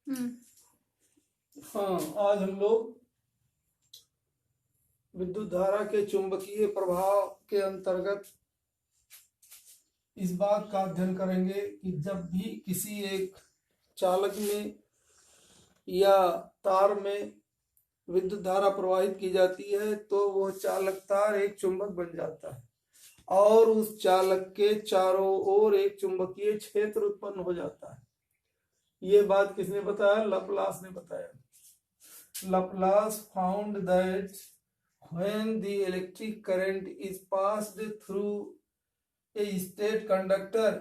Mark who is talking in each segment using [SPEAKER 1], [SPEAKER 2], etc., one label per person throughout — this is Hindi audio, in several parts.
[SPEAKER 1] हाँ, आज हम लोग विद्युत धारा के चुंबकीय प्रभाव के अंतर्गत इस बात का अध्ययन करेंगे कि जब भी किसी एक चालक में या तार में विद्युत धारा प्रवाहित की जाती है तो वह चालक तार एक चुंबक बन जाता है और उस चालक के चारों ओर एक चुंबकीय क्षेत्र उत्पन्न हो जाता है। ये बात किसने बताया? लप्लास ने बताया। Laplace found that when the electric current is passed through a state conductor,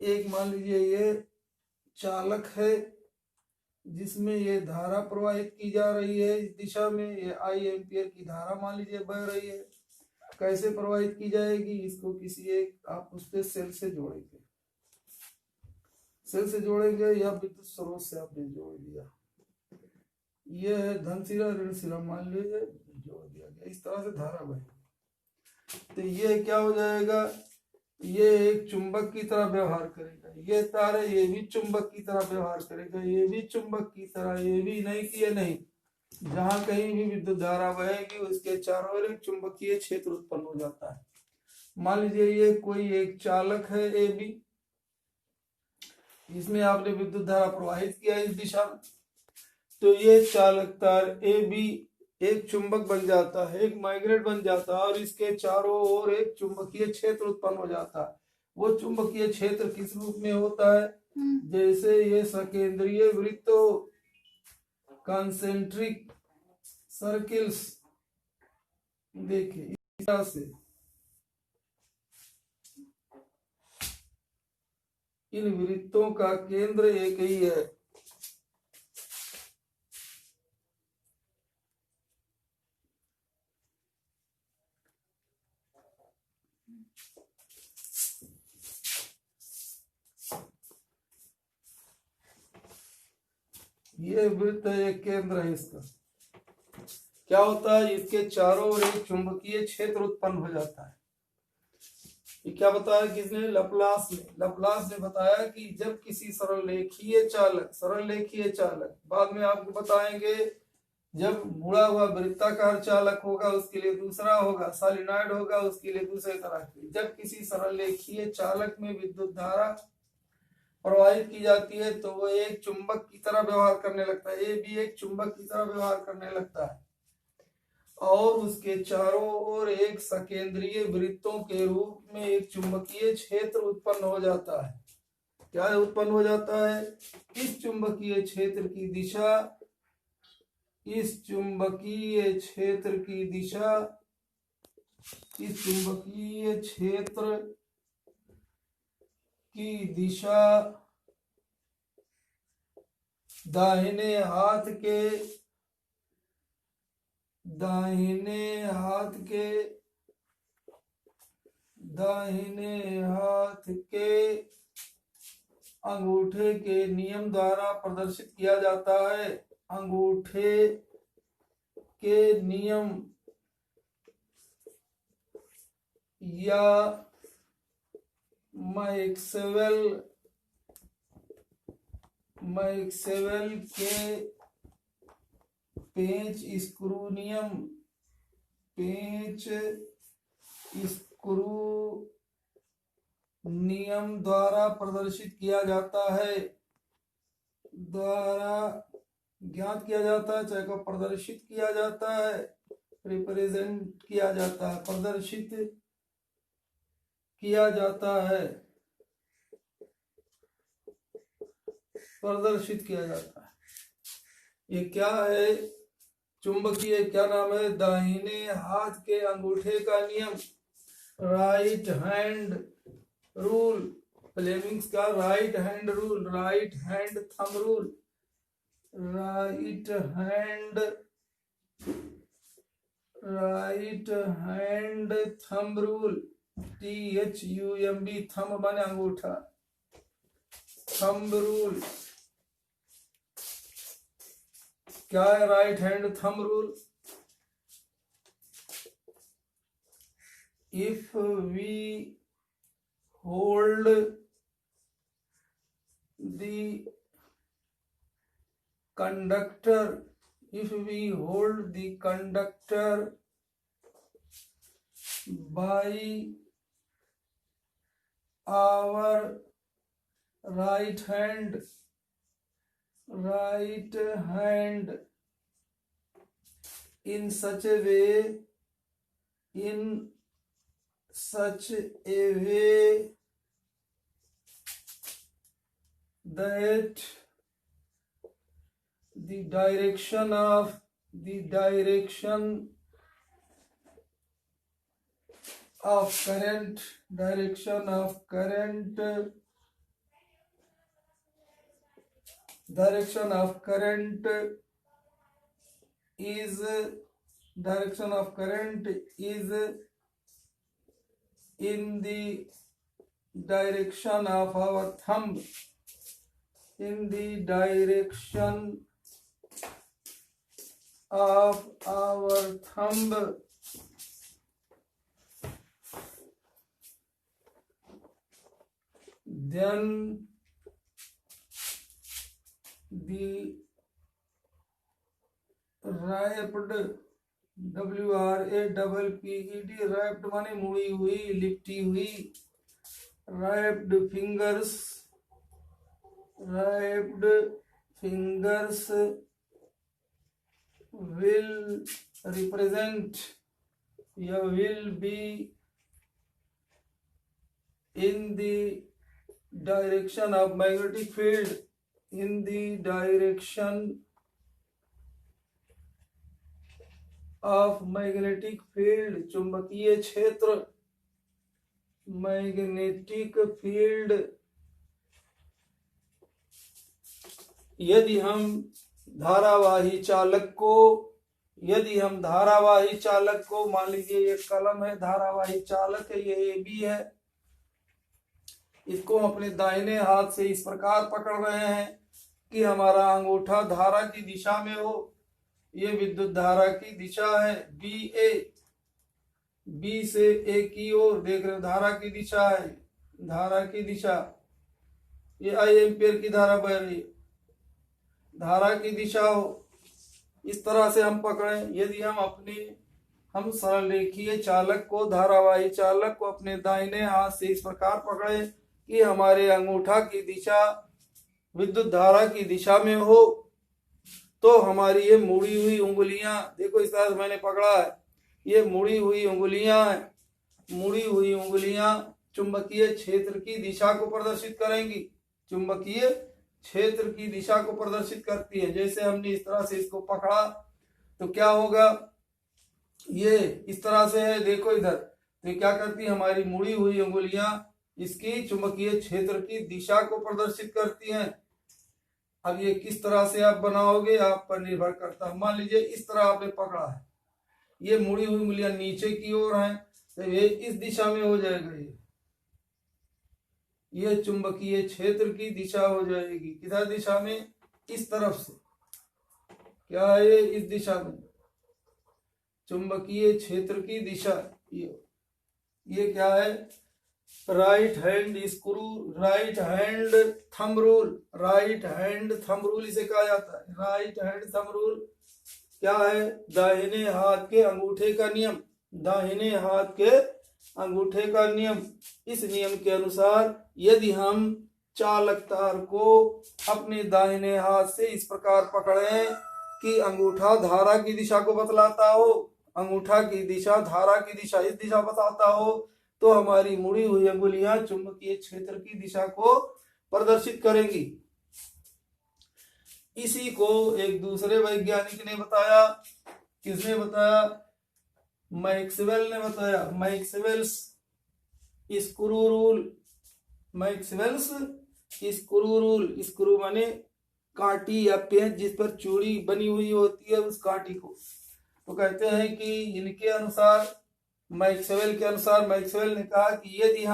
[SPEAKER 1] एक मान लीजिए ये चालक है जिसमें ये धारा प्रवाहित की जा रही है इस दिशा में, ये I एम्पियर की धारा मान लीजिए बह रही है। कैसे प्रवाहित की जाएगी? इसको किसी एक आप उसके सेल से जोड़ेंगे, सेल से जोड़ेंगे या विद्युत स्रोत से आपने जोड़ दिया। ये है धन सिरा ऋण सिरा मान लीजिए जोड़ दिया गया, इस तरह से धारा बहेगी तो ये क्या हो जाएगा? ये एक चुंबक की तरह व्यवहार करेगा। ये तार है, ये भी चुंबक की तरह व्यवहार करेगा, ये भी चुंबक की तरह, ये भी नहीं कि ये नहीं। जहां कहीं भी विद्युत धारा बहेगी उसके चारों ओर एक चुंबकीय क्षेत्र उत्पन्न हो जाता है। मान लीजिए ये कोई एक चालक है ए बी, इसमें आपने विद्युत धारा प्रवाहित किया इस दिशा में, तो ये चालक तार ए बी एक चुंबक बन जाता है, एक मैग्नेट बन जाता है और इसके चारों ओर एक चुंबकीय क्षेत्र उत्पन्न हो जाता है। वो चुंबकीय क्षेत्र किस रूप में होता है? जैसे ये सकेंद्रीय वृत्तों, कॉन्सेंट्रिक सर्किल्स, देखिए इस तरह से इन वृत्तों का केंद्र एक ही है। ये वृत्त एक केंद्र है इसका। क्या होता है? इसके चारों ओर एक चुंबकीय क्षेत्र उत्पन्न हो जाता है। ये क्या बताया किसने? लप्लास ने। लप्लास ने बताया कि जब किसी सरलरेखीय चालक, बाद में आपको बताएंगे जब मुड़ा हुआ वृत्ताकार चालक होगा उसके लिए दूसरा होगा, सॉलिनॉइड होगा उसके लिए दूसरे तरह की। जब किसी सरलरेखीय चालक में विद्युत धारा प्रवाहित की जाती है तो वो एक चुंबक की तरह व्यवहार करने लगता है, ये भी एक चुंबक की तरह व्यवहार करने लगता है और उसके चारों ओर एक सकेंद्रीय वृत्तों के रूप में एक चुंबकीय क्षेत्र उत्पन्न हो जाता है। क्या उत्पन्न हो जाता है? इस चुंबकीय क्षेत्र की दिशा, इस चुंबकीय क्षेत्र की दिशा, इस चुंबकीय क्षेत्र की दिशा दाहिने हाथ के अंगूठे के नियम द्वारा प्रदर्शित किया जाता है। अंगूठे के नियम या मैक्सवेल के पेंच स्क्रू नियम द्वारा प्रदर्शित किया जाता है, द्वारा ज्ञात किया जाता है, चाहे को प्रदर्शित किया जाता है, रिप्रेजेंट किया जाता है, प्रदर्शित किया जाता है, प्रदर्शित किया जाता है। ये क्या है? चुंबकीय क्या नाम है? दाहिने हाथ के अंगूठे का नियम, राइट हैंड रूल। फ्लेमिंग्स का right hand rule, right hand thumb rule, right hand thumb rule, THUMB, thumb माने अंगूठा, थंब रूल। क्या है right hand thumb rule? If we hold the conductor, if we hold the conductor by our right hand in such a way that the direction of current is in the direction of our thumb, then the wrapped, WRAPPED, wrapped माने मुड़ी हुई, लिपटी हुई, wrapped fingers will represent, will be in the direction of magnetic field, चुंबकीय क्षेत्र, मैग्नेटिक फील्ड। यदि हम धारावाही चालक को मान लीजिए ये कलम है, धारावाही चालक है, ये AB है, इसको हम अपने दाहिने हाथ से इस प्रकार पकड़ रहे हैं कि हमारा अंगूठा धारा की दिशा में हो। ये विद्युत धारा की दिशा है BA, B से A की ओर देख रहे हो, धारा की दिशा है, ये I एम्पियर की धारा बह रही है, धारा की दिशा हो, इस तरह से हम पकड़ें। यदि हम सरल रेखीय चालक को, धारावाही चालक को अपने दाहिने हाथ से इस प्रकार पकड़े कि हमारे अंगूठा की दिशा विद्युत धारा की दिशा में हो, तो हमारी ये मुड़ी हुई उंगलियां, देखो इस तरह से मैंने पकड़ा है, ये मुड़ी हुई उंगलियां चुंबकीय क्षेत्र की दिशा को प्रदर्शित करेंगी, चुंबकीय क्षेत्र की दिशा को प्रदर्शित करती है। जैसे हमने इस तरह से इसको पकड़ा तो क्या होगा, ये इस तरह से है, देखो इधर, तो ये क्या करती है, हमारी मुड़ी हुई उंगलियां इसकी चुंबकीय क्षेत्र की दिशा को प्रदर्शित करती हैं। अब ये किस तरह से आप बनाओगे, आप पर निर्भर करता है। मान लीजिए इस तरह आपने पकड़ा है, ये मुड़ी हुई उंगलियां नीचे की ओर हैं, तो ये इस दिशा में हो जाएगा, ये चुंबकीय क्षेत्र की दिशा हो जाएगी। किधर दिशा में, इस तरफ से, क्या है, इस दिशा में चुंबकीय क्षेत्र की दिशा। ये क्या है, right hand screw, right hand thumb rule इसे कहा जाता है। राइट हैंड थंब रूल क्या है, दाहिने हाथ के अंगूठे का नियम। इस नियम के अनुसार यदि हम चालक तार को अपने दाहिने हाथ से इस प्रकार पकड़ें कि अंगूठा धारा की दिशा को बतलाता हो, अंगूठा की दिशा धारा की दिशा इस दिशा बताता हो, तो हमारी मुड़ी हुई अंगुलियां चुंबकीय क्षेत्र की दिशा को प्रदर्शित करेंगी। इसी को एक दूसरे वैज्ञानिक ने बताया। किसने बताया, मैक्सवेल ने बताया। मैक्सवेल्स स्क्रू रूल, स्क्रू माने कांटी या पेंच जिस पर चूड़ी बनी हुई होती है, उस कांटी को। तो कहते हैं कि इनके अनुसार, मैक्सवेल ने कहा कि यदि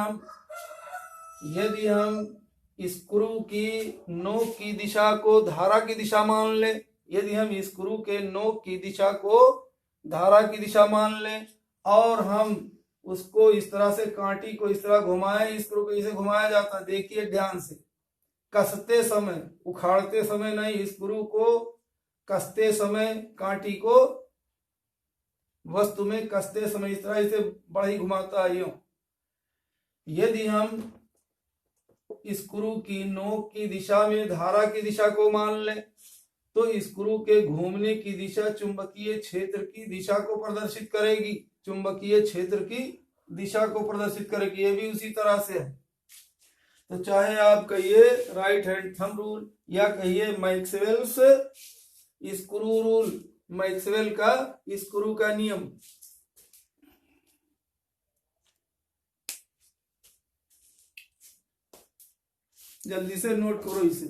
[SPEAKER 1] हम स्क्रू की नोक की दिशा को धारा की दिशा मान लें, यदि हम स्क्रू के नोक की दिशा को धारा की दिशा मान लें और हम उसको इस तरह से, कांटी को इस तरह घुमाएं, स्क्रू को इसे घुमाया जाता है, देखिए ध्यान से, कसते समय, उखाड़ते समय नहीं, स्क्रू को कसते समय, कांटी को वस्तु में कसते समय इस तरह इसे बढ़ई घुमाता है यूं। यदि हम स्क्रू की नोक की दिशा में धारा की दिशा को मान लें तो स्क्रू के घूमने की दिशा चुंबकीय क्षेत्र की दिशा को प्रदर्शित करेगी, चुंबकीय क्षेत्र की दिशा को प्रदर्शित करेगी। ये भी उसी तरह से है। तो चाहे आप कहिए राइट हैंड थंब रूल या कहिए मैक्सवेल्स स्क्रू रूल, मैक्सवेल का स्क्रू का नियम। जल्दी से नोट करो इसे।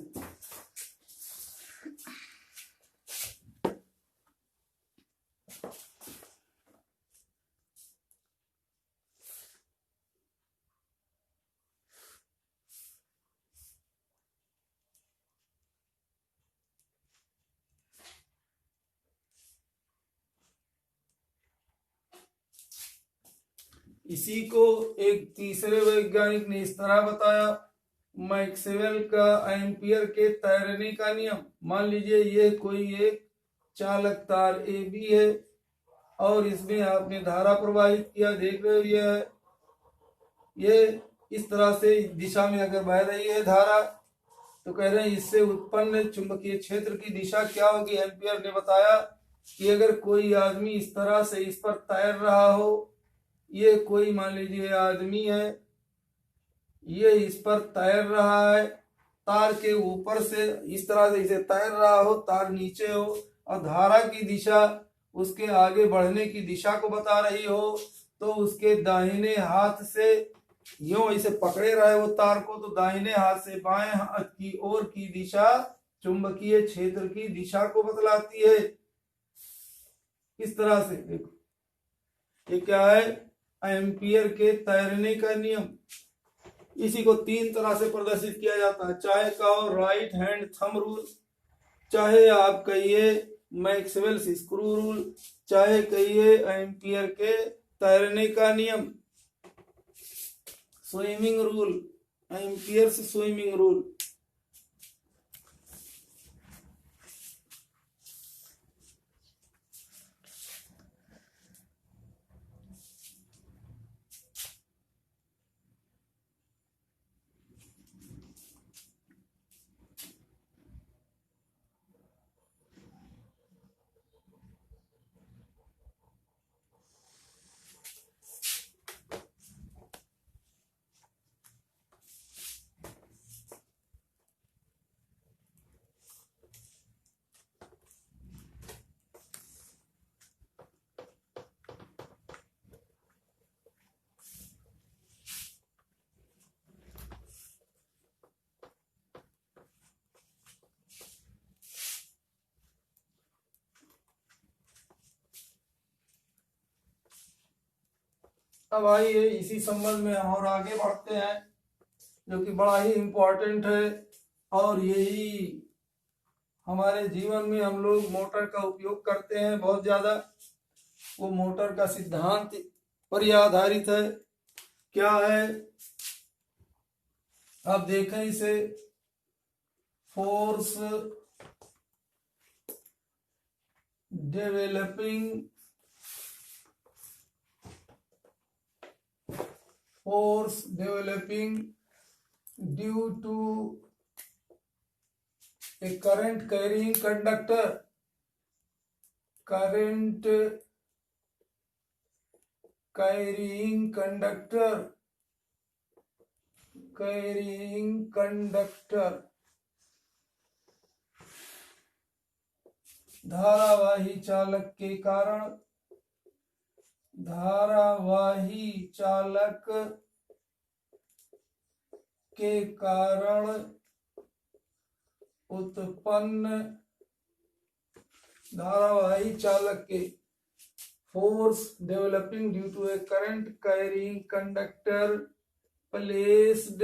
[SPEAKER 1] इसी को एक तीसरे वैज्ञानिक ने इस तरह बताया, मैक्सवेल का एम्पियर के तैरने का नियम। मान लीजिए ये कोई एक चालक तार ए बी है और इसमें आपने धारा प्रवाहित किया, देख रहे हो ये इस तरह से दिशा में अगर बह रही है धारा, तो कह रहे हैं इससे उत्पन्न चुंबकीय क्षेत्र की दिशा क्या होगी। एम्पियर ने बताया कि अगर कोई आदमी इस तरह से इस पर तैर रहा हो, ये कोई मान लीजिए आदमी है, ये इस पर तैर रहा है, तार के ऊपर से इस तरह से इसे तैर रहा हो, तार नीचे हो और धारा की दिशा उसके आगे बढ़ने की दिशा को बता रही हो, तो उसके दाहिने हाथ से यूं इसे पकड़े रहे वो तार को, तो दाहिने हाथ से बाएं हाथ की ओर की दिशा चुंबकीय क्षेत्र की दिशा को बतलाती है। इस तरह से देखो ये क्या है, एम्पियर के तैरने का नियम। इसी को तीन तरह से प्रदर्शित किया जाता है, चाहे कहो राइट हैंड थंब रूल, चाहे आप कहिए मैक्सवेल स्क्रू रूल, चाहे कहिए एम्पियर के तैरने का नियम, swimming rule, amperes swimming rule. अब आइए इसी संबंध में हम और आगे बढ़ते हैं, जो कि बड़ा ही इम्पोर्टेंट है और यही हमारे जीवन में हम लोग मोटर का उपयोग करते हैं बहुत ज्यादा। वो मोटर का सिद्धांत पर यह आधारित है। क्या है आप देखें इसे, force developing due to a current carrying conductor, धारावाही चालक के कारण उत्पन्न धारावाही चालक के force developing due to a current carrying conductor placed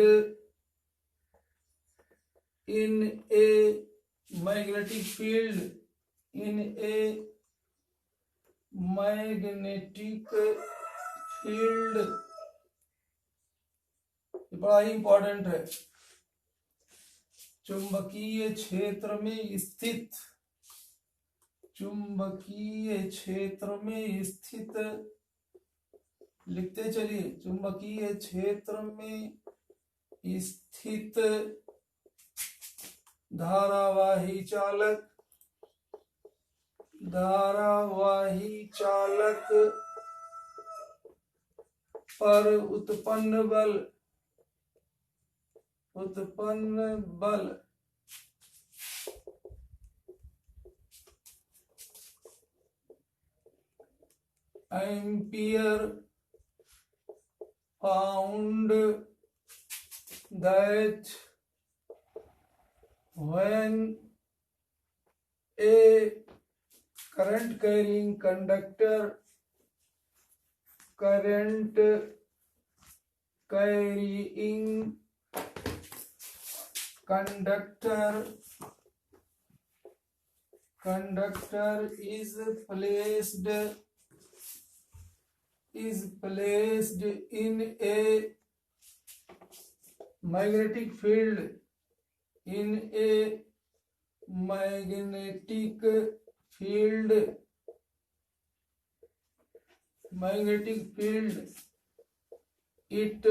[SPEAKER 1] in a magnetic field, बड़ा ही इंपॉर्टेंट है। चुंबकीय क्षेत्र में स्थित, चुंबकीय क्षेत्र में स्थित, लिखते चलिए, चुंबकीय क्षेत्र में स्थित धारावाही चालक, धारावाही चालक पर उत्पन्न बल, उत्पन्न बल ampere found that when a current carrying conductor, current carrying conductor is placed in a magnetic field, in a magnetic field, it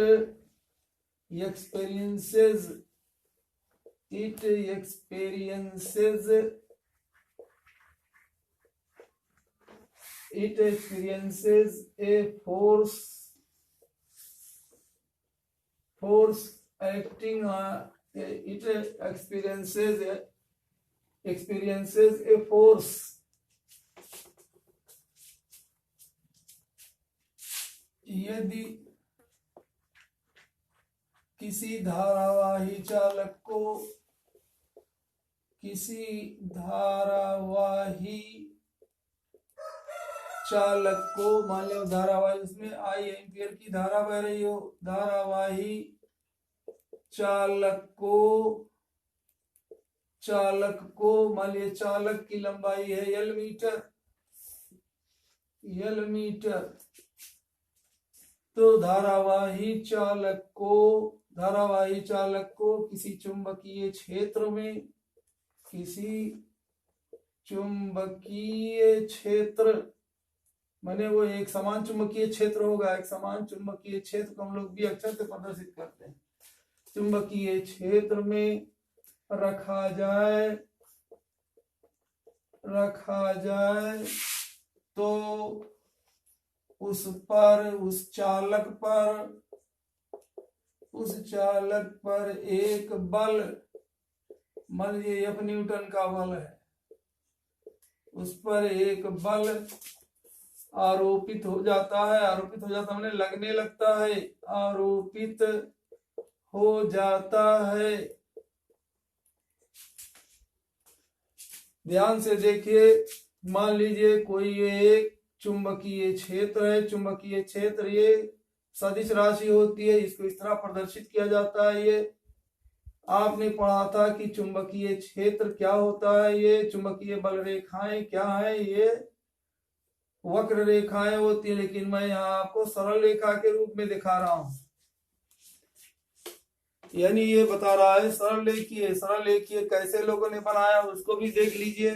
[SPEAKER 1] experiences a force acting on it experiences a force यदि किसी धारावाही चालक को, किसी धारावाही चालक को, मान लो धारावाही, उसमें आई एम्पियर की धारा बह रही हो, धारावाही चालक को मान लिया चालक की लंबाई है L मीटर, तो धारावाही चालक को किसी चुंबकीय क्षेत्र में, किसी चुंबकीय क्षेत्र माने वो एक समान चुंबकीय क्षेत्र होगा, एक समान चुंबकीय क्षेत्र को हम लोग भी अक्षर से प्रदर्शित करते हैं, चुंबकीय क्षेत्र में रखा जाए तो उस चालक पर एक बल, मान लीजिए F न्यूटन का बल है, उस पर एक बल आरोपित हो जाता है, मैंने लगने लगता है, आरोपित हो जाता है। ध्यान से देखिए, मान लीजिए कोई एक चुंबकीय क्षेत्र है, चुंबकीय क्षेत्र ये सदिश राशि होती है, इसको इस तरह प्रदर्शित किया जाता है। ये आपने पढ़ा था कि चुंबकीय क्षेत्र क्या होता है, ये चुंबकीय बल रेखाएं क्या है, ये वक्र रेखाएं होती है, लेकिन मैं यहाँ आपको सरल रेखा के रूप में दिखा रहा हूं, यानी ये बता रहा है सरल रेखीय कैसे लोगों ने बनाया उसको भी देख लीजिए।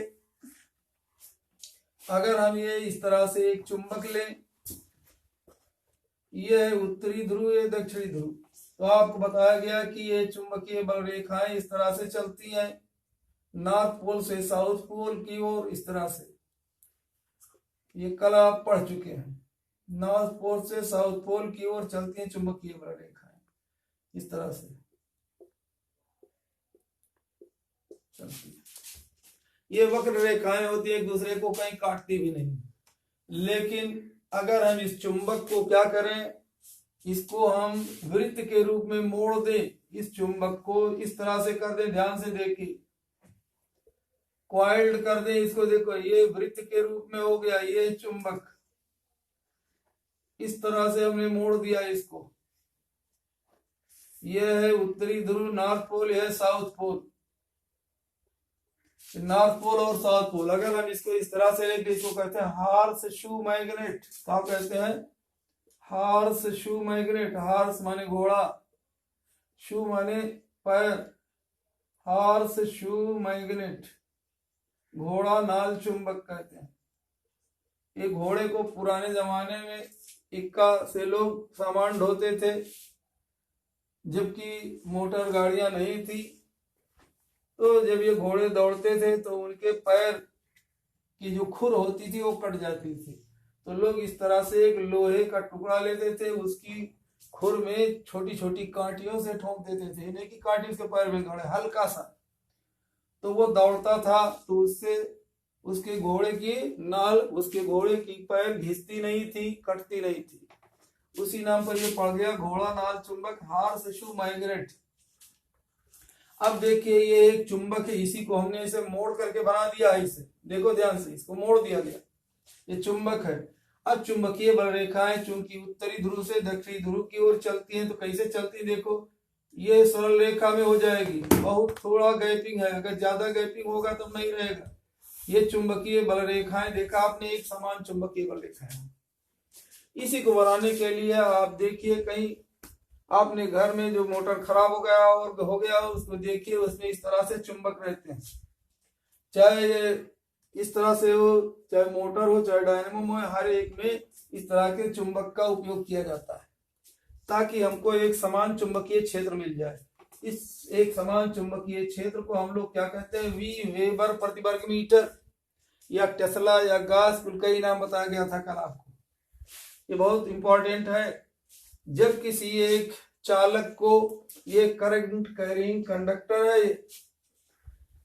[SPEAKER 1] अगर हम ये इस तरह से एक चुंबक लें, ये है उत्तरी ध्रुव, ये दक्षिणी ध्रुव, तो आपको बताया गया कि ये चुंबकीय बल रेखाएं इस तरह से चलती हैं, नॉर्थ पोल से साउथ पोल की ओर, इस तरह से। ये कल आप पढ़ चुके हैं, नॉर्थ पोल से साउथ पोल की ओर चलती हैं चुंबकीय बल रेखाएं, इस तरह से चलती है। ये वक्र रेखाएं होती है, एक दूसरे को कहीं काटती भी नहीं। लेकिन अगर हम इस चुंबक को क्या करें, इसको हम वृत्त के रूप में मोड़ दें, इस चुंबक को इस तरह से कर दें, ध्यान से देखिए, कॉइल्ड कर दें इसको, देखो ये वृत्त के रूप में हो गया, ये चुंबक इस तरह से हमने मोड़ दिया इसको। ये है उत्तरी ध्रुव, नॉर्थ पोल, यह है साउथ पोल, नॉर्थ पोल और साउथ पोल। अगर हम इसको इस तरह से लेते, इसको कहते हैं हॉर्स शू मैग्नेट। क्या कहते हैं? Horse shoe magnet. हॉर्स माने घोड़ा, शू माने पैर, हॉर्स शू मैग्नेट, घोड़ा नाल चुंबक कहते हैं। ये घोड़े को पुराने जमाने में इक्का से लोग सामान ढोते थे, जबकि मोटर गाड़ियां नहीं थी। तो जब ये घोड़े दौड़ते थे तो उनके पैर की जो खुर होती थी वो कट जाती थी, तो लोग इस तरह से एक लोहे का टुकड़ा लेते थे, उसकी खुर में छोटी छोटी कांटियों से ठोक देते थे, इन्हें की कांटी उसके पैर में गड़े हल्का सा, तो वो दौड़ता था, तो उससे उसके घोड़े की नाल, उसके घोड़े की पैर घिसती नहीं थी, कटती नहीं थी। उसी नाम पर ये पड़ गया घोड़ा नाल चुंबक, हॉर्स शू मैग्नेट। अब देखिए ये एक चुंबक है, इसी को हमने इसे मोड़ करके बना दिया है। इसे देखो ध्यान से, इसको मोड़ दिया गया, ये चुंबक है। अब चुंबकीय बल रेखाएं चूंकि उत्तरी ध्रुव से दक्षिणी ध्रुव की ओर चलती हैं, तो कैसे चलती, देखो ये सरल रेखा में हो जाएगी, बहुत थोड़ा गैपिंग है, अगर ज्यादा गैपिंग होगा तो नहीं रहेगा। ये चुंबकीय बल रेखाएं, देखा आपने, एक समान चुंबकीय बल रेखाएं। इसी को बनाने के लिए आप देखिए, कहीं आपने घर में जो मोटर खराब हो गया उसको देखिए, उसमें इस तरह से चुंबक रहते हैं, चाहे इस तरह से हो, चाहे मोटर हो, चाहे डायनेमो हो, हर एक में इस तरह के चुंबक का उपयोग किया जाता है, ताकि हमको एक समान चुंबकीय क्षेत्र मिल जाए। इस एक समान चुंबकीय क्षेत्र को हम लोग क्या कहते हैं, वी वेबर प्रति वर्ग मीटर, या टेस्ला या गास, कुल कई नाम बताया गया था कल आपको। ये बहुत इंपॉर्टेंट है। जब किसी एक चालक को, ये करंट कैरिंग कंडक्टर है,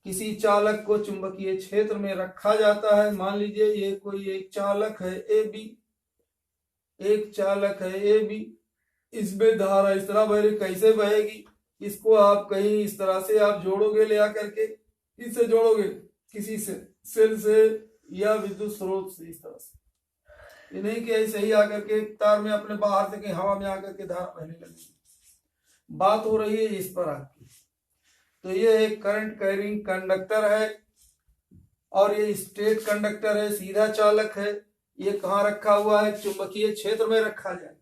[SPEAKER 1] किसी चालक को चुंबकीय क्षेत्र में रखा जाता है, मान लीजिए ये कोई एक चालक है ए बी, एक चालक है ए बी, इसमें धारा इस तरह बह रही, कैसे बहेगी, इसको आप कहीं इस तरह से आप जोड़ोगे, ले आकर के इससे जोड़ोगे किसी से सेल से या विद्युत स्रोत से, इस तरह से, ये नहीं कि ऐसे ही आकर के तार में अपने बाहर से कहीं हवा में आकर के धारा बहने लगेगी। बात हो रही है इस पर आपकी। तो ये एक करंट कैरिंग कंडक्टर है, और ये स्ट्रेट कंडक्टर है, सीधा चालक है। ये कहाँ रखा हुआ है, चुंबकीय क्षेत्र में रखा जाए।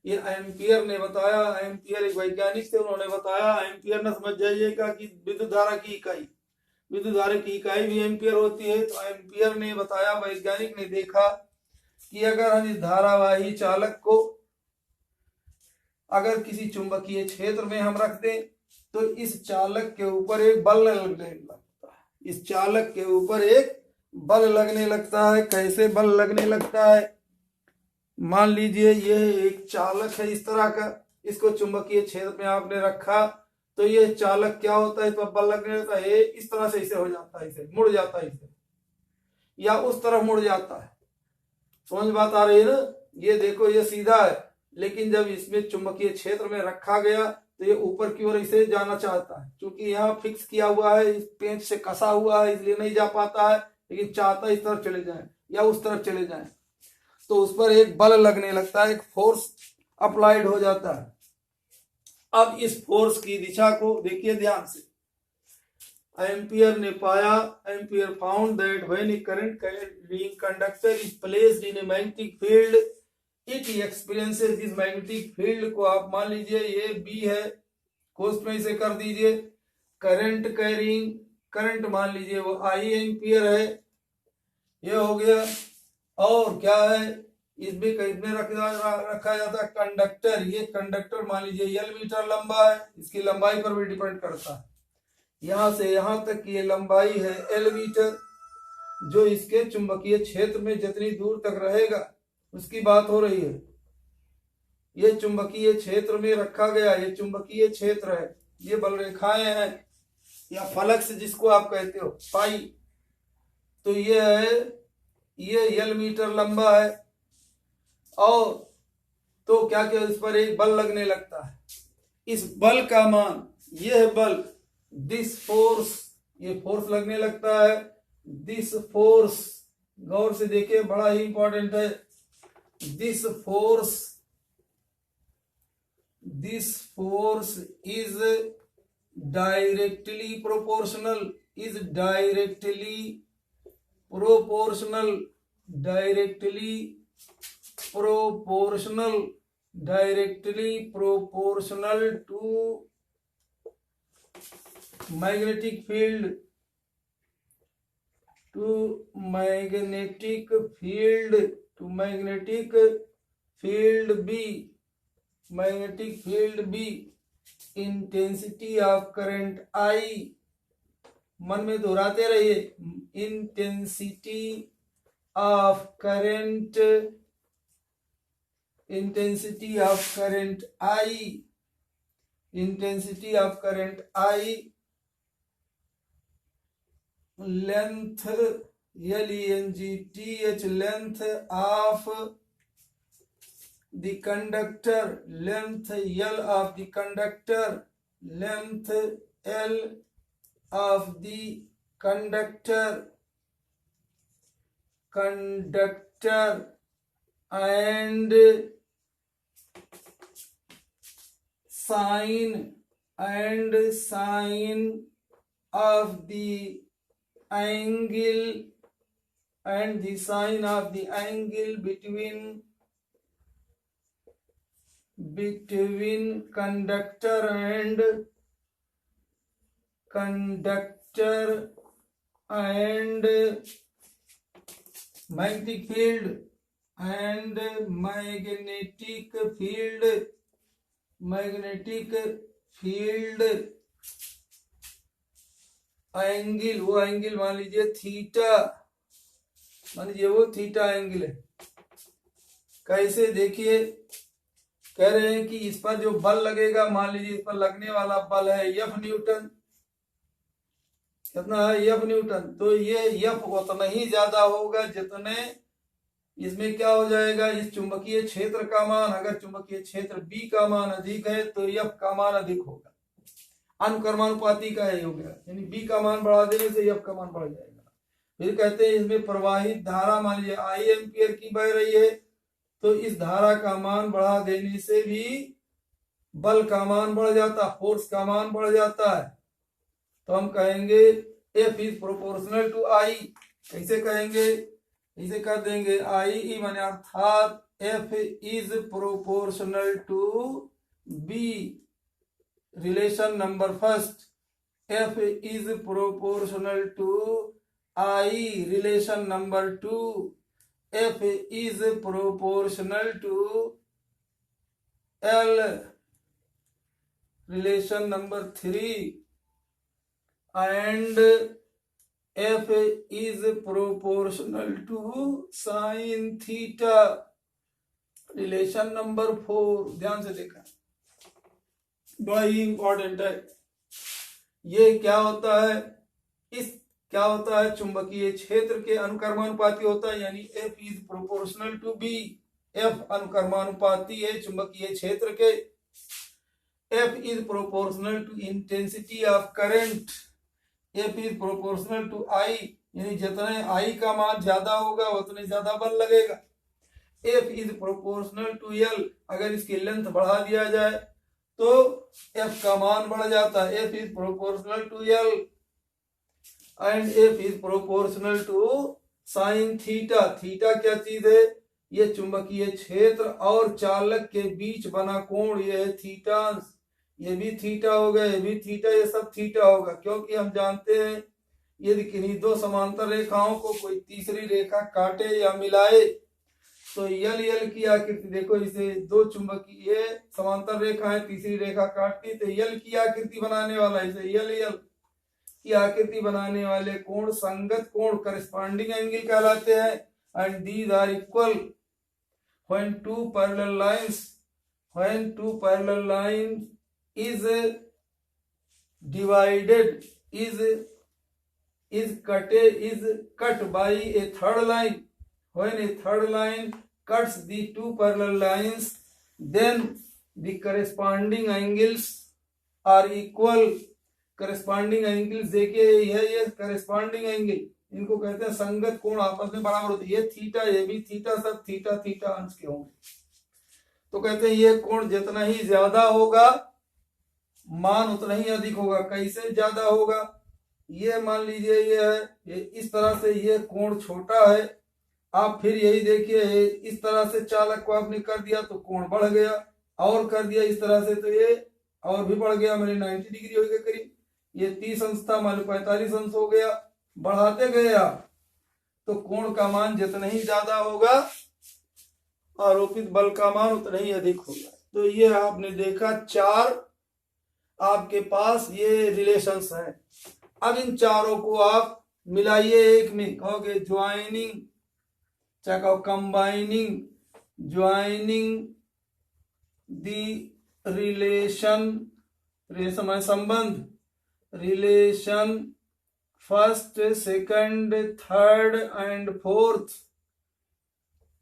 [SPEAKER 1] ये एम्पियर ने बताया, एम्पियर एक वैज्ञानिक थे, उन्होंने बताया। एम्पियर न समझ जाइएगा कि विद्युत धारा की इकाई, विद्युत धारा की इकाई भी एम्पियर होती है। तो एम्पियर ने बताया, वैज्ञानिक ने देखा कि अगर हम इस धारावाही चालक को अगर किसी चुंबकीय क्षेत्र में हम रख दें, तो इस चालक के ऊपर एक बल लगने लगता है, इस चालक के ऊपर एक बल लगने लगता है। कैसे बल लगने लगता है, मान लीजिए ये एक चालक है इस तरह का, इसको चुंबकीय क्षेत्र में आपने रखा, तो ये चालक क्या होता है, तो बल लगने लगता है, इस तरह से इसे हो जाता है, इसे मुड़ जाता है, इसे या उस तरफ मुड़ जाता है। समझ बात आ रही है ना। ये देखो ये सीधा है, लेकिन जब इसमें चुंबकीय क्षेत्र में रखा गया तो ये ऊपर की ओर इसे जाना चाहता है, क्योंकि यहाँ फिक्स किया हुआ है, इस पेंच से कसा हुआ है, इसलिए नहीं जा पाता है, लेकिन चाहता है इस तरफ चले जाए या उस तरफ चले जाए। तो उस पर एक बल लगने लगता है, एक फोर्स अप्लाइड हो जाता है। अब इस फोर्स की दिशा को देखिए ध्यान से। एम्पियर ने पाया, ampere found that when A current carrying conductor is placed in a magnetic field it experiences this magnetic field को आप मान लीजिए ये बी है, कोष्ठ में इसे कर दीजिए करंट कैरिंग, करंट मान लीजिए वो आई एम्पियर है, ये हो गया। और क्या है, इसमें कितने रखा जाता है, कंडक्टर, ये कंडक्टर मान लीजिए एल मीटर लंबा है, इसकी लंबाई पर भी डिपेंड करता है। यहां से यहां तक की ये लंबाई है एल मीटर, जो इसके चुंबकीय क्षेत्र में जितनी दूर तक रहेगा उसकी बात हो रही है। ये चुंबकीय क्षेत्र में रखा गया, ये चुंबकीय क्षेत्र है, ये बल रेखाएं हैं या फ्लक्स जिसको आप कहते हो पाई। तो ये है, ये एल मीटर लंबा है, और तो क्या क्या इस पर एक बल लगने लगता है। इस बल का मान, ये है बल, दिस फोर्स, ये फोर्स लगने लगता है। दिस फोर्स, गौर से देखिए बड़ा ही इंपॉर्टेंट है। This force is directly proportional, directly proportional to magnetic field to magnetic field B intensity of current I, मन में दोहराते रहिए, intensity of current I, length LENGTH, length of the conductor, length L of the conductor, length L of the conductor and sine of the angle between conductor and magnetic field angle, वो एंगल मान लीजिए थीटा, मान लीजिए वो थीटा एंगल है। कैसे, देखिए कह रहे हैं कि इस पर जो बल लगेगा, मान लीजिए इस पर लगने वाला बल है F न्यूटन, कितना है F न्यूटन, तो ये F उतना ही ज्यादा होगा जितने इसमें क्या हो जाएगा, इस चुंबकीय क्षेत्र का मान, अगर चुंबकीय क्षेत्र B का मान अधिक है तो F का मान अधिक होगा, अनुक्रमानुपाती का है हो गया, यानी B का मान बढ़ा देने से F का मान बढ़ जाएगा। फिर कहते हैं इसमें प्रवाहित धारा मान लीजिए I एम्पियर की बह रही है, तो इस धारा का मान बढ़ा देने से भी बल का मान बढ़ जाता, फोर्स का मान बढ़ जाता है। तो हम कहेंगे F is proportional to I। कैसे कहेंगे, इसे कर देंगे I माने अर्थात F is proportional to B। Relation number first, F is proportional to I। Relation number two, F is proportional to L। Relation number three, and F is proportional to sin theta. Relation number 4 ध्यान से देखा, बड़ा ही इंपॉर्टेंट है। ये क्या होता है, क्या होता है, चुंबकीय क्षेत्र के अनुक्रमानुपाती होता है, यानी F is proportional to B। F अनुक्रमानुपाती है चुंबकीय क्षेत्र के। F is proportional to intensity of current। F is proportional to I, यानी जितने I का मान ज्यादा होगा उतने ज्यादा बल लगेगा। F is proportional to L, अगर इसकी लेंथ बढ़ा दिया जाए तो F का मान बढ़ जाता है। F is proportional to L and F is proportional to sin theta. Theta क्या चीज है, ये चुंबकीय क्षेत्र और चालक के बीच बना कोण, ये है थीटा। ये भी थीटा होगा, ये भी थीटा, ये सब थीटा होगा, क्योंकि हम जानते हैं यदि किन्हीं दो समांतर रेखाओं को कोई तीसरी रेखा काटे या मिलाए तो यल की आकृति, देखो इसे दो चुंबकीय समांतर रेखा है, तीसरी रेखा काटती तो यल की आकृति बनाने वाला, इसे यल की आकृति बनाने वाले कोण संगत कोण करस्पॉन्डिंग एंगल कहलाते हैं। And these are equal when two parallel lines is divided, is cut by a third line। When a third line cuts the two parallel lines, then the corresponding angles are equal। corresponding angles देखिए, ये corresponding angle, इनको कहते हैं संगत कोण, आपस में बराबर होते हैं। ये थीटा, ये भी थीटा, सब थीटा थीटा अंश के होंगे। तो कहते हैं ये कोण जितना ही ज्यादा होगा मान उतना ही अधिक होगा। कैसे ज्यादा होगा, ये मान लीजिए ये है, ये इस तरह से ये कोण छोटा है, आप फिर यही देखिए इस तरह से चालक को आपने कर दिया तो कोण बढ़ गया, और कर दिया इस तरह से तो ये और भी बढ़ गया, मैंने 90 डिग्री हो गया करीब। ये 30 अंश था, मान लो 45 अंश हो गया। बढ़ाते गए आप तो कोण का मान जितना ही ज्यादा होगा आरोपित बल का मान उतना ही अधिक होगा। तो ये आपने देखा 4 आपके पास ये रिलेशंस हैं। अब इन चारों को आप मिलाइए एक में, कहोगे ज्वाइनिंग, चाहे कहो combining, joining the relation, relation संबंध, relation first, second, third and fourth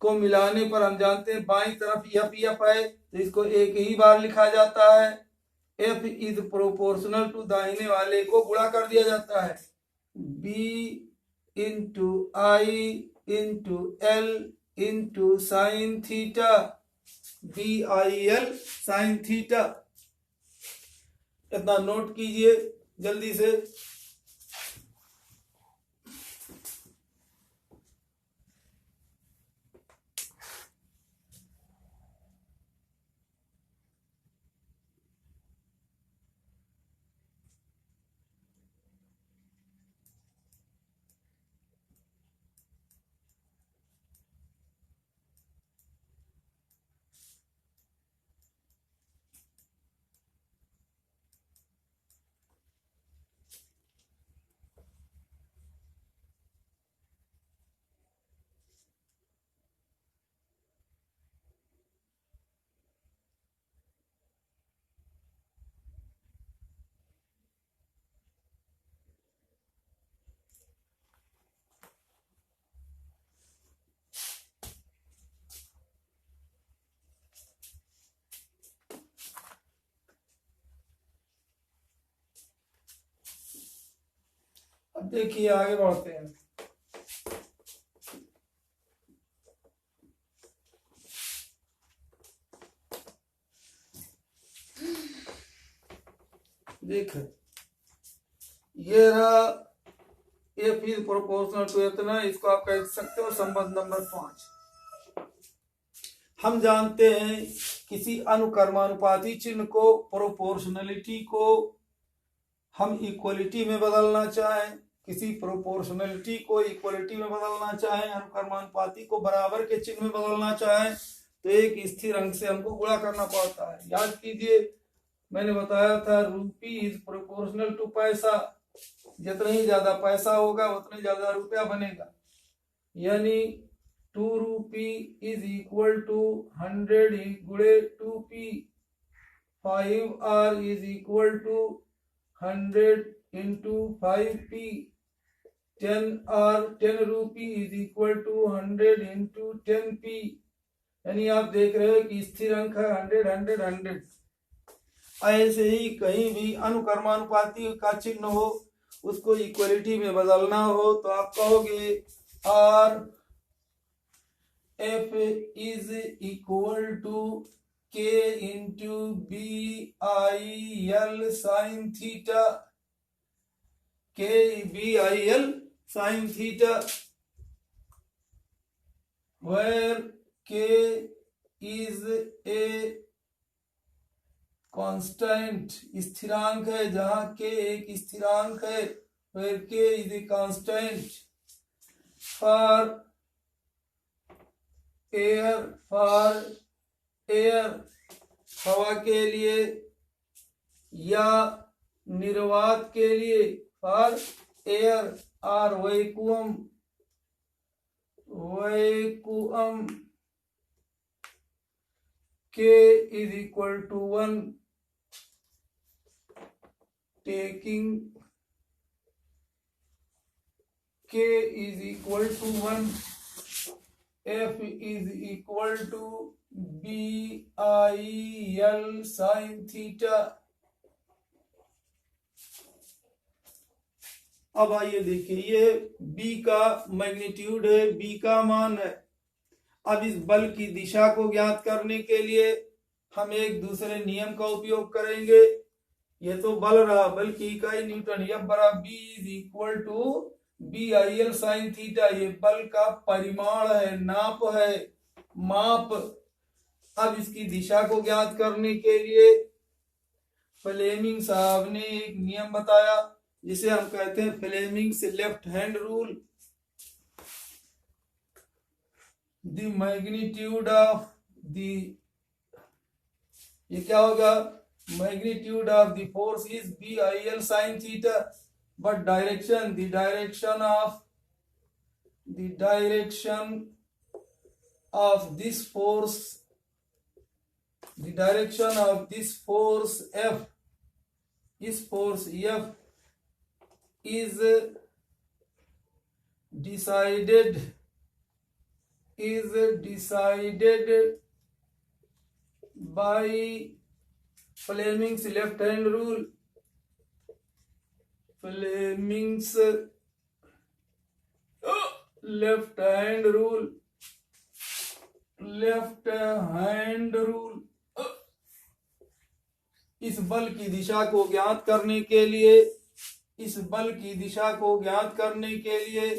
[SPEAKER 1] को मिलाने पर हम जानते हैं बाईं तरफ एफ है, तो इसको एक ही बार लिखा जाता है। एफ इज प्रोपोर्शनल टू, दाहिने वाले को गुणा कर दिया जाता है, B into I into L into sine theta, B I L sine theta. इतना नोट कीजिए जल्दी से। अब देखिए आगे बढ़ते हैं। देख ये रहा एफ इज प्रोपोर्शनल टू इतना, इसको आप कह सकते हो संबंध नंबर 5। हम जानते हैं किसी अनुक्रमानुपाती चिन्ह को, प्रोपोर्शनलिटी को हम इक्वलिटी में बदलना चाहें, किसी प्रोपोर्शनलिटी को इक्वलिटी में बदलना चाहें, अनुक्रमानुपाती को बराबर के चिन्ह में बदलना चाहें, तो एक स्थिर अंक से हमको गुणा करना पड़ता है। याद कीजिए मैंने बताया था रूपी इज प्रोपोर्शनल टू पैसा, जितना ही ज्यादा पैसा होगा उतना ज्यादा रुपया बनेगा। यानी 2 रूपी इज इक्वल टू 100 गुणे 2p, 5r is equal to 100 into 5p, 10 रूपी is equal to 100 into 10p। यानी आप देख रहे हो कि स्थिर अंक है 100 100 100। ऐसे ही कहीं भी अनुक्रमानुपाती का चिन्ह हो, उसको इक्वलिटी में बदलना हो, तो आप कहोगे R F is equal to K into B I L sine theta, K B I L sine theta, where K is a constant, स्थिरांक है, जहां के एक स्थिरांक है, where K is a constant for air, हवा के लिए, या निर्वात के लिए, फॉर एयर, और vacuum K is equal to 1, taking k is equal to 1, f is equal to b I l sin theta। अब आइए देखिए, ये b का मैग्नीट्यूड है, b का मान है। अब इस बल की दिशा को ज्ञात करने के लिए हम एक दूसरे नियम का उपयोग करेंगे। ये तो बल रहा, बल की इकाई न्यूटन, F बराबर B is equal to BIL sine theta. ये बल का परिमाण है, नाप है, माप। अब इसकी दिशा को ज्ञात करने के लिए फ्लेमिंग साहब ने एक नियम बताया जिसे हम कहते हैं Fleming's left hand rule. The magnitude of the, ये क्या होगा, magnitude of the force is B I L sine theta, but direction, the direction of this force, the direction of this force F, is force F is decided by Fleming's left hand rule. Fleming's left hand rule, left hand rule. इस बल की दिशा को ज्ञात करने के लिए, इस बल की दिशा को ज्ञात करने के लिए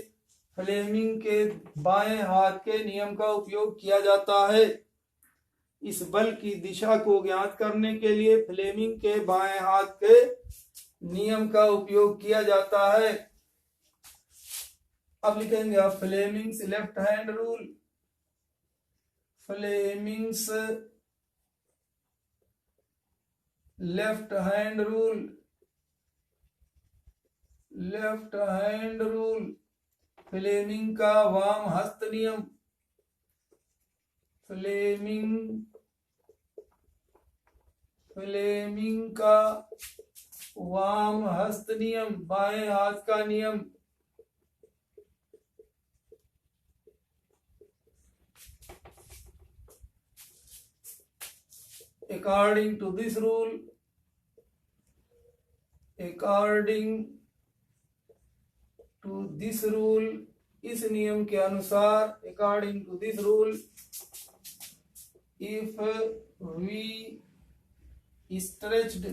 [SPEAKER 1] फ्लेमिंग के बाएं हाथ के नियम का उपयोग किया जाता है। इस बल की दिशा को ज्ञात करने के लिए फ्लेमिंग के बाएं हाथ के नियम का उपयोग किया जाता है। अब लिखेंगे आप Fleming's left hand rule. Fleming's left hand rule, left hand rule, Fleming का वाम हस्त नियम, फ्लेमिंग का वाम हस्त नियम, बाएं हाथ का नियम। According to this rule, इस नियम के अनुसार, according to this rule, if we stretched,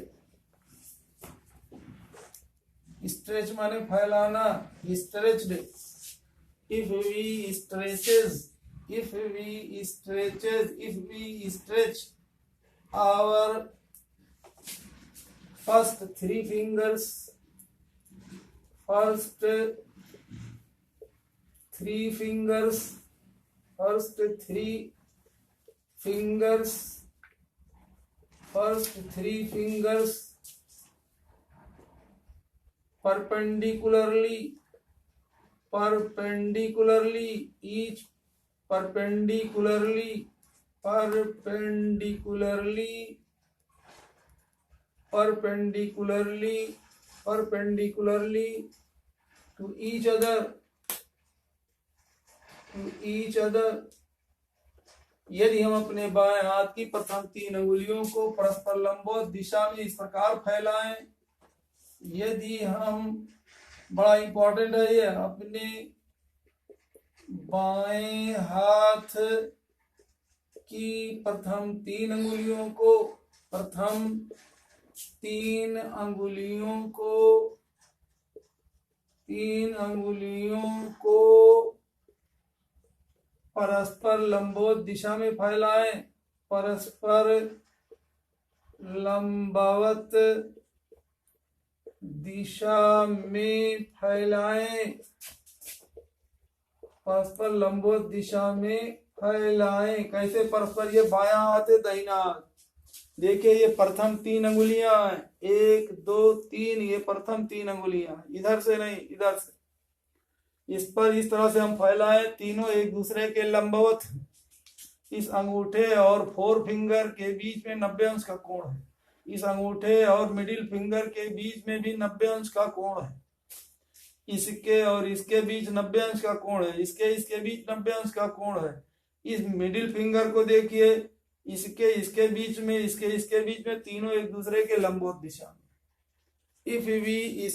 [SPEAKER 1] stretch माने फैलाना, stretched, if we stretch our first three fingers perpendicularly, each perpendicularly to each other, यदि हम अपने बाएं हाथ की प्रथम तीन अंगुलियों को परस्पर लंबवत दिशा में इस प्रकार फैलाएं, यदि हम, बड़ा इंपॉर्टेंट है ये, अपने बाएं हाथ की प्रथम तीन अंगुलियों को परस्पर लंबवत दिशा में फैलाएं, परस्पर लंबवत दिशा में फैलाएं, परस्पर लंबवत दिशा में फैलाएं। कैसे परस्पर? ये बायां हाथ है, दाहिना हाथ, देखिए ये प्रथम तीन अंगुलियां हैं, 1 2 3, ये प्रथम तीन अंगुलियां, इधर से नहीं इधर से, इस पर इस तरह से हम फैलाएं, तीनों एक दूसरे के लंबवत। इस अंगूठे और फोर फिंगर के बीच में 90 अंश का कोण है, इस अंगूठे और मिडिल फिंगर के बीच में भी 90 अंश का कोण है, इसके और इसके बीच 90 अंश का कोण है, इसके बीच 90 अंश का कोण है। इस मिडिल फिंगर को देखिए, इसके बीच में, इसके बीच में, तीनों एक दूसरे के लंबवत दिशा में। If we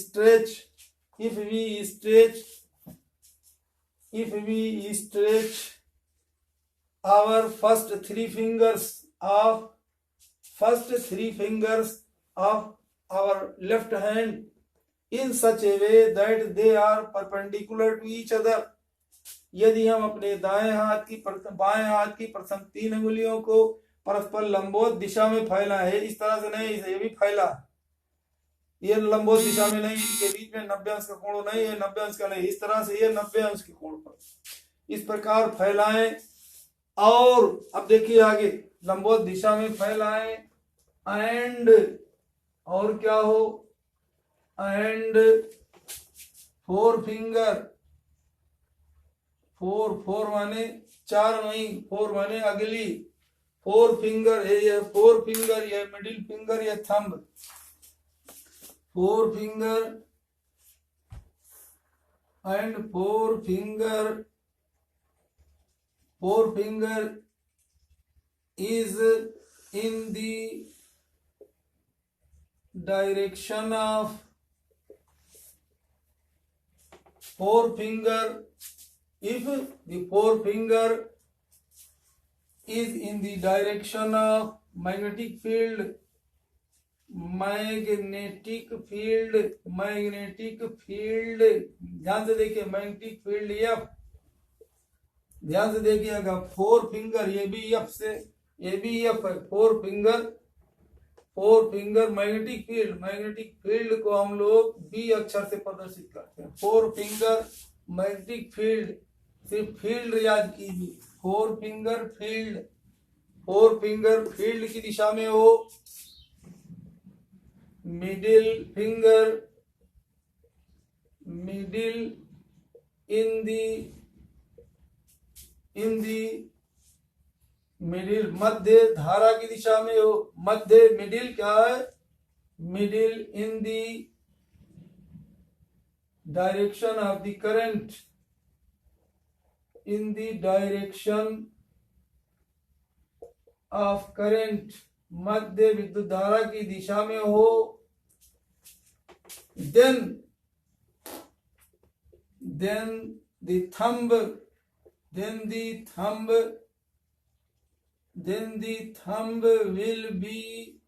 [SPEAKER 1] stretch our first three fingers of our left hand in such a way that they are perpendicular to each other, यदि हम अपने बाएं हाथ की प्रथम तीन अंगुलियों को परस्पर लंबवत दिशा में फैला है, इस तरह से नहीं, ये भी फैला, ये लंबवत दिशा में नहीं, इनके बीच में 90 अंश का कोण नहीं है, 90 अंश का नहीं, इस तरह से ये 90 अंश के कोण पर इस प्रकार फैलाएं। और अब देखिए आगे, लंबवत दिशा में फैलाएं एंड, और क्या हो, एंड फोर फिंगर, फोर माने चार नहीं, फोर माने अगली, फोर फिंगर, ये फोर फिंगर, ये मिडिल फिंगर, ये thumb, four finger and four finger is in the direction of forefinger. If the forefinger is in the direction of magnetic field, ध्यान से देखिए, मैग्नेटिक फील्ड एफ, ध्यान से देखिएगा, फोर फिंगर, ये भी एफ से, ये भी एफ है, फोर फिंगर मैग्नेटिक फील्ड को हम लोग बी अक्षर से प्रदर्शित करते हैं। फोर फिंगर मैग्नेटिक फील्ड, सिर्फ फील्ड याद कीजिए, फोर फिंगर फील्ड की दिशा में हो, मिडिल इन दी मिडिल, मध्य धारा की दिशा में हो, मध्य, मिडिल क्या है, middle in the direction of the current, in the direction of current, मध्य विद्युत धारा की दिशा में हो, then the thumb will be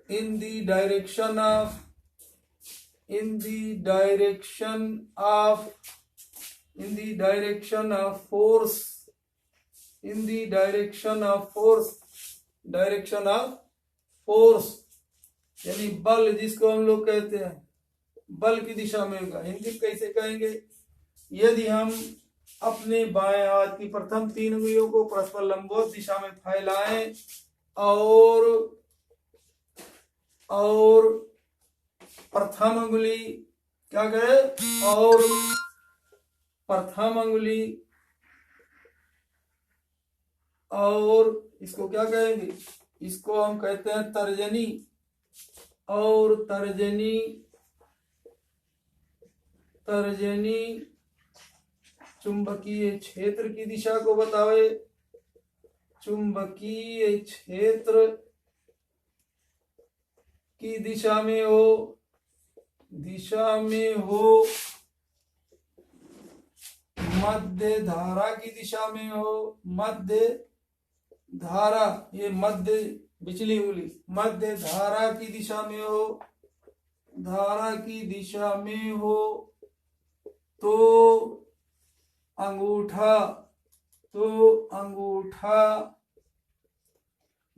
[SPEAKER 1] in the direction of force, यानी बल, जिसको हम लोग कहते हैं बल की दिशा में होगा। हिंदी में कैसे कहेंगे, यदि हम अपने बाएं हाथ की प्रथम 3 उंगलियों को परस्पर लंबवत दिशा में फैलाएं और प्रथम अंगुली क्या करें, और प्रथम अंगुली, और इसको क्या कहेंगे, इसको हम कहते हैं तर्जनी, और तर्जनी चुंबकीय क्षेत्र की दिशा को बतावे, चुंबकीय क्षेत्र की दिशा में हो, मध्य धारा की दिशा में हो, मध्य धारा, ये मध्य बिचली उंगली, मध्य धारा की दिशा में हो, धारा की दिशा में हो, तो अंगूठा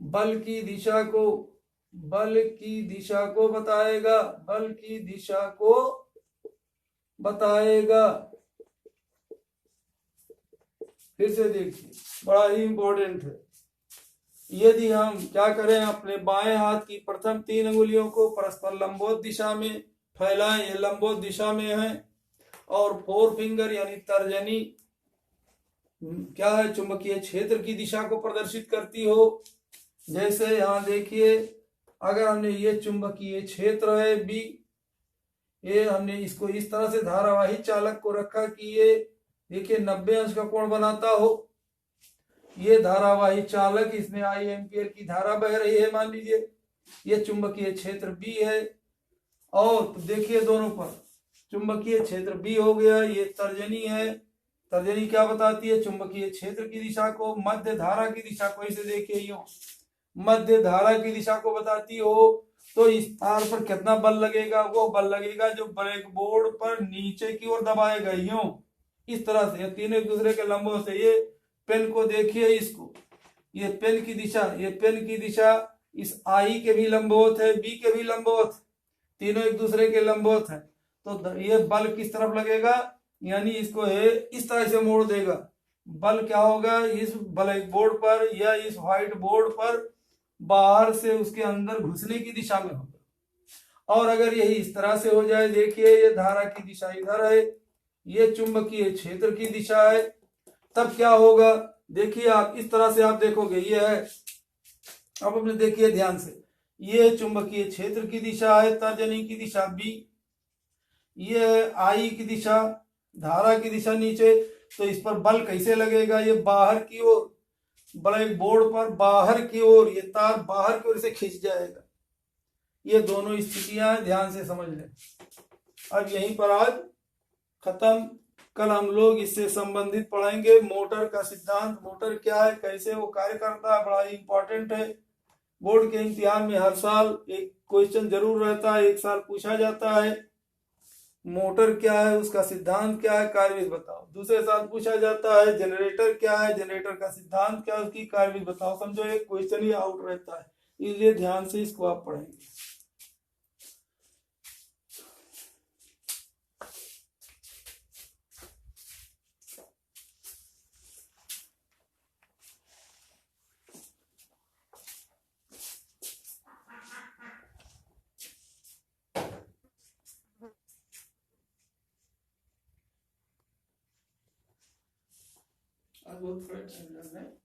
[SPEAKER 1] बल की दिशा को बताएगा, फिर से देखिए, बड़ा ही इंपॉर्टेंट है। यदि हम क्या करें, अपने बाएं हाथ की प्रथम 3 अंगुलियों को परस्पर लंबवत दिशा में फैलाएं, ये लंबवत दिशा में है, और फोर फिंगर यानी तर्जनी क्या है, चुंबकीय क्षेत्र की दिशा को प्रदर्शित करती हो। जैसे यहाँ देखिए, अगर हमने ये चुंबकीय क्षेत्र है बी, ये हमने इसको इस तरह से धारावाही चालक को रखा कि ये देखिए 90 अंश का कोण बनाता हो, ये धारावाही चालक, इसमें I एम्पियर की धारा बह रही है, मान लीजिए ये चुंबकीय क्षेत्र बी है, और देखिए दोनों पर चुंबकीय क्षेत्र बी हो गया, ये तर्जनी है, तर्जनी क्या बताती है, चुंबकीय क्षेत्र की दिशा को, मध्य धारा की दिशा को, इसे देखिए यूं, मध्य धारा की दिशा को बताती हो, तो इस तार पर कितना बल लगेगा, वो बल लगेगा जो ब्लैक बोर्ड पर नीचे की ओर दबाएगा, यूं इस तरह से, तीनों एक दूसरे के लंबों से। ये पेन को देखिए, इसको, ये पेन की दिशा इस आई के भी लंबवत है, बी के भी लंबवत, तीनों एक दूसरे के लंबवत है, तो ये बल किस तरफ लगेगा, यानी इसको इस तरह से मोड़ देगा। बल क्या होगा, इस ब्लैक बोर्ड पर या इस व्हाइट बोर्ड पर बाहर से उसके अंदर घुसने की दिशा में होगा। और अगर यही इस तरह से हो जाए, देखिए ये धारा की दिशा इधर है, ये चुंबकीय क्षेत्र की दिशा है, तब क्या होगा, देखिए आप इस तरह से आप देखोगे, ये है, अब अपने देखिए ध्यान से, ये चुंबकीय क्षेत्र की दिशा है, तर्जनी की दिशा बी, ये आई की दिशा, धारा की दिशा नीचे, तो इस पर बल कैसे लगेगा, ये बाहर की ओर, ब्लैक बोर्ड पर बाहर की ओर, ये तार बाहर की ओर से खींच जाएगा। ये दोनों स्थितियां ध्यान से समझ लें। अब यहीं पर आज खत्म, कल हम लोग इससे संबंधित पढ़ेंगे मोटर का सिद्धांत, मोटर क्या है, कैसे वो कार्य करता है, बड़ा ही इंपॉर्टेंट है। बोर्ड के इम्तिहान में हर साल एक क्वेश्चन जरूर रहता है, एक साल पूछा जाता है, मोटर क्या है, उसका सिद्धांत क्या है, कार्यविधि बताओ। दूसरे साल पूछा जाता है जनरेटर क्या है, जनरेटर का सिद्धांत क्या है, उसकी कार्यविधि बताओ। समझो एक क्वेश्चन ही आउट रहता है, इसलिए ध्यान से इसको आप पढ़ेंगे। बहुत